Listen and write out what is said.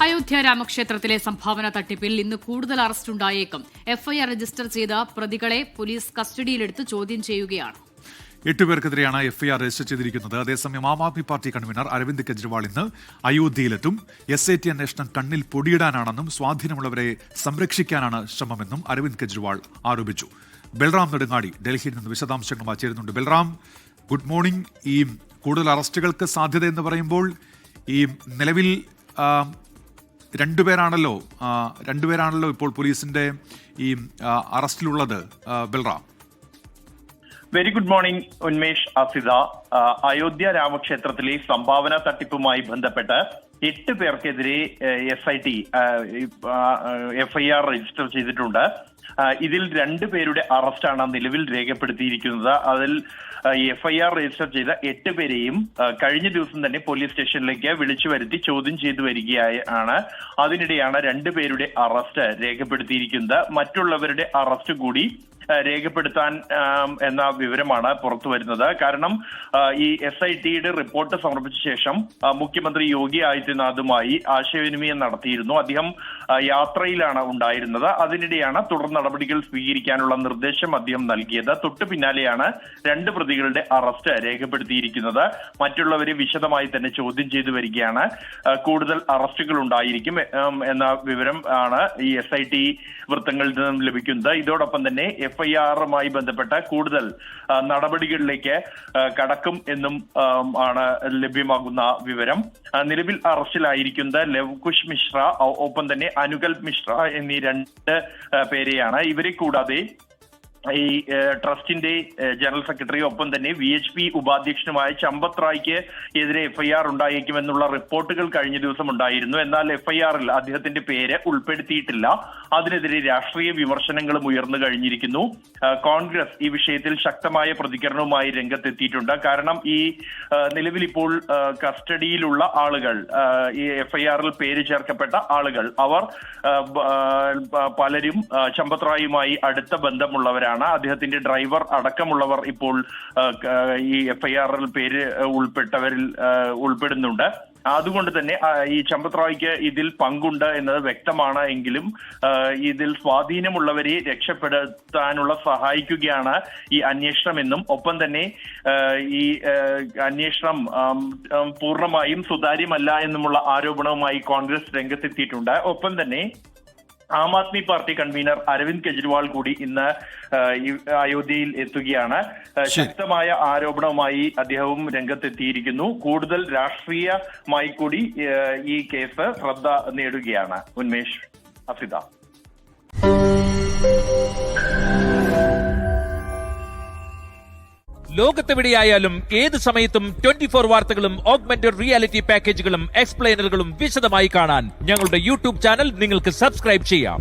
അയോധ്യ രാമക്ഷേത്രത്തിലെ സംഭാവന തട്ടിപ്പിൽ ഇന്ന് കൂടുതൽ അറസ്റ്റ് ഉണ്ടായേക്കും. എഫ്ഐആർ രജിസ്റ്റർ ചെയ്ത പ്രതികളെ പോലീസ് കസ്റ്റഡിയിലെടുത്ത് ചോദ്യം ചെയ്യുകയാണ്. 8 പേർക്കെതിരെയാണ് എഫ്ഐആർ രജിസ്റ്റർ ചെയ്തിരിക്കുന്നത്. അതേസമയം ആം ആദ്മി പാർട്ടി കൺവീനർ അരവിന്ദ് കെജ്രിവാൾ ഇന്ന് അയോധ്യയിലെത്തും. SIT അന്വേഷണം കണ്ണിൽ പൊടിയിടാനാണെന്നും സ്വാധീനമുള്ളവരെ സംരക്ഷിക്കാനാണ് ശ്രമമെന്നും അരവിന്ദ് കെജ്രിവാൾ ആരോപിച്ചു. ബൽറാം നെടുങ്ങാടി ഡൽഹിയിൽ നിന്ന് വിശദാംശങ്ങളുമായി ചേരുന്നുണ്ട്. Balram, good morning. ഈ കൂടുതൽ അറസ്റ്റുകൾക്ക് സാധ്യത എന്ന് പറയുമ്പോൾ ഈ നിലവിൽ രണ്ടുപേരാണല്ലോ ഇപ്പോൾ പോലീസിന്റെ ഈ അറസ്റ്റിലുള്ളത്. Balram, very good morning Unmesh, Asitha. Ayodhya രാമക്ഷേത്രത്തിലെ സംഭാവന തട്ടിപ്പുമായി ബന്ധപ്പെട്ട് 8 പേർക്കെതിരെ SIT എഫ്ഐആർ രജിസ്റ്റർ ചെയ്തിട്ടുണ്ട്. ഇതിൽ 2 പേരുടെ അറസ്റ്റാണ് നിലവിൽ രേഖപ്പെടുത്തിയിരിക്കുന്നത്. അതിൽ എഫ്ഐആർ രജിസ്റ്റർ ചെയ്ത 8 പേരെയും കഴിഞ്ഞ ദിവസം തന്നെ പോലീസ് സ്റ്റേഷനിലേക്ക് വിളിച്ചു വരുത്തി ചോദ്യം ചെയ്തു വരികയാണ്. അതിനിടെയാണ് 2 പേരുടെ അറസ്റ്റ് രേഖപ്പെടുത്തിയിരിക്കുന്നത്. മറ്റുള്ളവരുടെ അറസ്റ്റ് കൂടി രേഖപ്പെടുത്താൻ എന്ന വിവരമാണ് പുറത്തു വരുന്നത്. കാരണം ഈ SITയുടെ റിപ്പോർട്ട് സമർപ്പിച്ച ശേഷം മുഖ്യമന്ത്രി യോഗി ആദിത്യനാഥുമായി ആശയവിനിമയം നടത്തിയിരുന്നു. അദ്ദേഹം യാത്രയിലാണ് ഉണ്ടായിരുന്നത്. അതിനിടെയാണ് തുടർ നടപടികൾ സ്വീകരിക്കാനുള്ള നിർദ്ദേശം അദ്ദേഹം നൽകിയത്. തൊട്ടു പിന്നാലെയാണ് 2 പ്രതികളുടെ അറസ്റ്റ് രേഖപ്പെടുത്തിയിരിക്കുന്നത്. മറ്റുള്ളവരെ വിശദമായി തന്നെ ചോദ്യം ചെയ്തു വരികയാണ്. കൂടുതൽ അറസ്റ്റുകൾ ഉണ്ടായിരിക്കും എന്ന വിവരം ആണ് ഈ SIT വൃത്തങ്ങളിൽ നിന്നും ലഭിക്കുന്നത്. ഇതോടൊപ്പം തന്നെ എഫ്ഐആറുമായി ബന്ധപ്പെട്ട കൂടുതൽ നടപടികളിലേക്ക് കടക്കും എന്നും ആണ് ലഭ്യമാകുന്ന വിവരം. നിലവിൽ അറസ്റ്റിലായിരിക്കുന്നത് ലവ്കുഷ് മിശ്ര, ഒപ്പം തന്നെ അനുകൽപ് മിശ്ര എന്നീ 2 പേരെയാണ്. ഇവരെ കൂടാതെ ഈ ട്രസ്റ്റിന്റെ ജനറൽ സെക്രട്ടറി, ഒപ്പം തന്നെ VHP ഉപാധ്യക്ഷനുമായ ചമ്പത് റായ്ക്ക് എതിരെ എഫ്ഐആർ ഉണ്ടായേക്കുമെന്നുള്ള റിപ്പോർട്ടുകൾ കഴിഞ്ഞ ദിവസം ഉണ്ടായിരുന്നു. എന്നാൽ എഫ്ഐആറിൽ അദ്ദേഹത്തിന്റെ പേര് ഉൾപ്പെടുത്തിയിട്ടില്ല. അതിനെതിരെ രാഷ്ട്രീയ വിമർശനങ്ങളും ഉയർന്നു കഴിഞ്ഞിരിക്കുന്നു. കോൺഗ്രസ് ഈ വിഷയത്തിൽ ശക്തമായ പ്രതികരണവുമായി രംഗത്തെത്തിയിട്ടുണ്ട്. കാരണം ഈ നിലവിൽ ഇപ്പോൾ കസ്റ്റഡിയിലുള്ള ആളുകൾ, ഈ എഫ്ഐആറിൽ പേര് ചേർക്കപ്പെട്ട ആളുകൾ, അവർ പലരും ചമ്പത് റായുമായി അടുത്ത ബന്ധമുള്ളവരാണ്. അദ്ദേഹത്തിന്റെ ഡ്രൈവർ അടക്കമുള്ളവർ ഇപ്പോൾ ഈ എഫ്ഐആറിൽ പേര് ഉൾപ്പെട്ടവരിൽ ഉൾപ്പെടുന്നുണ്ട്. അതുകൊണ്ട് തന്നെ ഈ ചമ്പത് റായ്ക്ക് ഇതിൽ പങ്കുണ്ട് എന്നത് വ്യക്തമാണ്. എങ്കിലും ഇതിൽ സ്വാധീനമുള്ളവരെ രക്ഷപ്പെടുത്താനുള്ള സഹായിക്കുകയാണ് ഈ അന്വേഷണമെന്നും, ഒപ്പം തന്നെ ഈ അന്വേഷണം പൂർണ്ണമായും സുതാര്യമല്ല എന്നുമുള്ള ആരോപണവുമായി കോൺഗ്രസ് രംഗത്തെത്തിയിട്ടുണ്ട്. ഒപ്പം തന്നെ ആം ആദ്മി പാർട്ടി കൺവീനർ അരവിന്ദ് കെജ്രിവാൾ കൂടി ഇന്ന് അയോധ്യയിൽ എത്തുകയാണ്. ശക്തമായ ആരോപണവുമായി അദ്ദേഹവും രംഗത്തെത്തിയിരിക്കുന്നു. കൂടുതൽ രാഷ്ട്രീയമായി കൂടി ഈ കേസ് ശ്രദ്ധ നേടുകയാണ്. ഉന്മേഷ്, അഫിദ. ലോകത്തെവിടെയായാലും ഏത് സമയത്തും 24 വാർത്തകളും ഓഗ്മെന്റഡ് റിയാലിറ്റി പാക്കേജുകളും എക്സ്പ്ലെയിനറുകളും വിശദമായി കാണാൻ ഞങ്ങളുടെ YouTube ചാനൽ നിങ്ങൾക്ക് സബ്സ്ക്രൈബ് ചെയ്യാം.